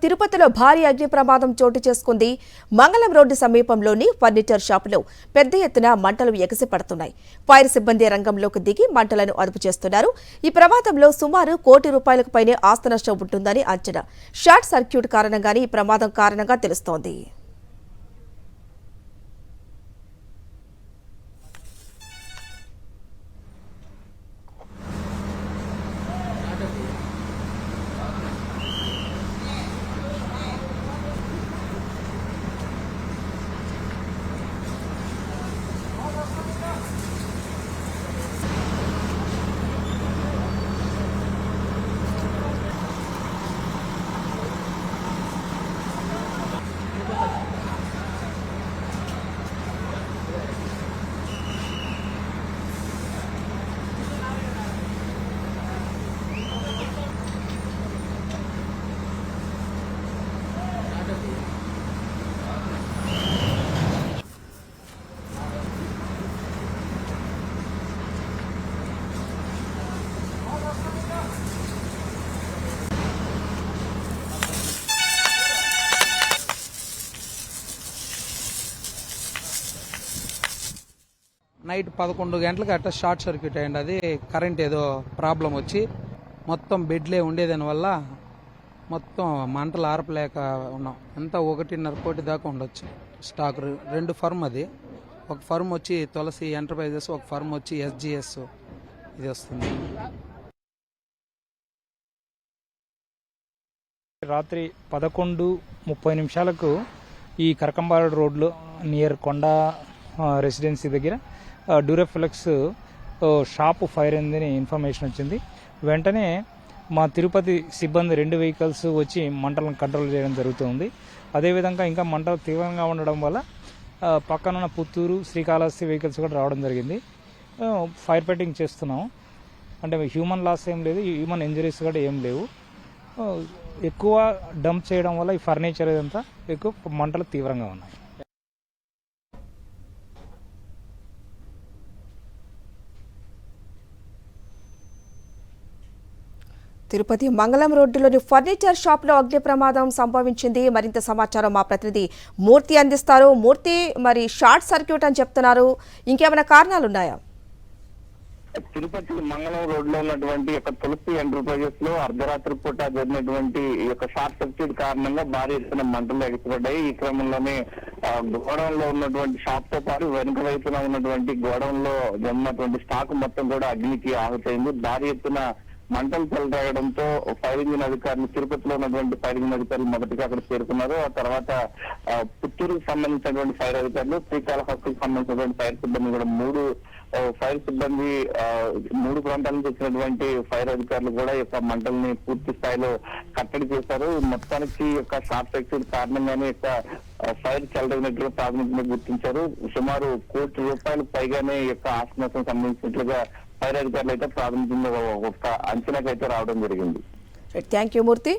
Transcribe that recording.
తిరుపతిలో భారీ అగ్ని ప్రమాదం చోటు చేసుకుంది. మంగళం రోడ్డు సమీపంలోని ఫర్నిచర్ షాపులో పెద్ద ఎత్తున మంటలు ఎగసిపడుతున్నాయి. ఫైర్ సిబ్బంది రంగంలోకి దిగి మంటలను అదుపు చేస్తున్నారు. ఈ ప్రమాదంలో సుమారు ₹1 కోటి పైనే ఆస్తి నష్టం ఉంటుందని అంచనా. షార్ట్ సర్క్యూట్ కారణంగానే ఈ ప్రమాదం కారణంగా తెలుస్తోంది. నైట్ 11 గంటలకు అట్లా షార్ట్ సర్క్యూట్ అయ్యింది. అది కరెంట్ ఏదో ప్రాబ్లం వచ్చి మొత్తం బెడ్లే ఉండేదాని వల్ల మొత్తం మంటలు ఆర్పలేక ఉన్నాం. ఎంత ₹1.5 కోటి దాకా ఉండొచ్చు స్టాక్. 2 ఫర్మ్ అది. ఒక ఫర్మ్ వచ్చి తులసి ఎంటర్ప్రైజెస్, ఒక ఫర్మ్ వచ్చి SGS ఇది వస్తుంది. రాత్రి 11:30 ఈ కరకంబాడు రోడ్లో నియర్ కొండ రెసిడెన్సీ దగ్గర డ్యూరాఫ్లెక్స్ షాపు ఫైర్ అయిందని ఇన్ఫర్మేషన్ వచ్చింది. వెంటనే మా తిరుపతి సిబ్బంది 2 వెహికల్స్ వచ్చి మంటలను కంట్రోల్ చేయడం జరుగుతుంది. అదేవిధంగా ఇంకా మంటలు తీవ్రంగా ఉండడం వల్ల పక్కనున్న పుత్తూరు, శ్రీకాళహస్తి వెహికల్స్ కూడా రావడం జరిగింది. ఫైర్ ఫైటింగ్ చేస్తున్నాం. అంటే హ్యూమన్ లాస్ ఏం లేదు, హ్యూమన్ ఇంజరీస్ కూడా ఏం లేవు. ఎక్కువ డంప్ చేయడం వల్ల ఈ ఫర్నిచర్ ఇదంతా ఎక్కువ మంటలు తీవ్రంగా ఉన్నాయి. తిరుపతి మంగళం రోడ్డులోని ఫర్నిచర్ షాప్లో అగ్ని ప్రమాదం సంభవించింది. మరింత సమాచారం మా ప్రతినిధి మూర్తి అందిస్తారు. మూర్తి, మరి షార్ట్ సర్క్యూట్ అని చెప్తున్నారు, ఇంకేమైనా కారణాలున్నాయా? తిరుపతి మంగళం రోడ్ లో ఉన్నటువంటి తులసి ఎంటర్ప్రైజెస్ లో అర్ధరాత్రి పూట జరిగినటువంటి ఈ షార్ట్ సర్క్యూట్ కారణంగా భారీ ఎత్తున మంటలు ఎగసిపడ్డాయి. ఈ క్రమంలోనే గోడౌన్ లో ఉన్నటువంటి షాప్ తో పాటు వెనుక వైపున ఉన్నటువంటి గోడౌన్ లో ఉన్నటువంటి స్టాక్ మొత్తం కూడా అగ్నికి ఆహుతైంది. భారీ ఎత్తున మంటలు చెలరేగడంతో ఫైర్ ఇంజిన్ అధికారులు, తిరుపతిలో ఉన్నటువంటి ఫైర్ ఇంజిన్ అధికారులు మొదటిగా అక్కడ చేరుకున్నారు. ఆ తర్వాత పుత్తూరుకు సంబంధించినటువంటి ఫైర్ అధికారులు, శ్రీకాళహస్తికి సంబంధించినటువంటి ఫైర్ సిబ్బంది కూడా 3 ఫైర్ సిబ్బంది 3 ప్రాంతాల నుంచి వచ్చినటువంటి ఫైర్ అధికారులు కూడా ఈ యొక్క మంటల్ని పూర్తి స్థాయిలో కట్టడి చేశారు. మొత్తానికి షార్ట్ సర్క్యూట్ కారణంగానే ఫైర్ చెలరేగినట్లుగా ప్రాథమికంగా గుర్తించారు. సుమారు ₹1 కోటి పైగానే ఆస్తి నష్టం సంబంధించినట్లుగా ఫైర్ అధికారులు అయితే ప్రాథమికంగా ఒక అంచనాకైతే రావడం జరిగింది. Thank you Murthy.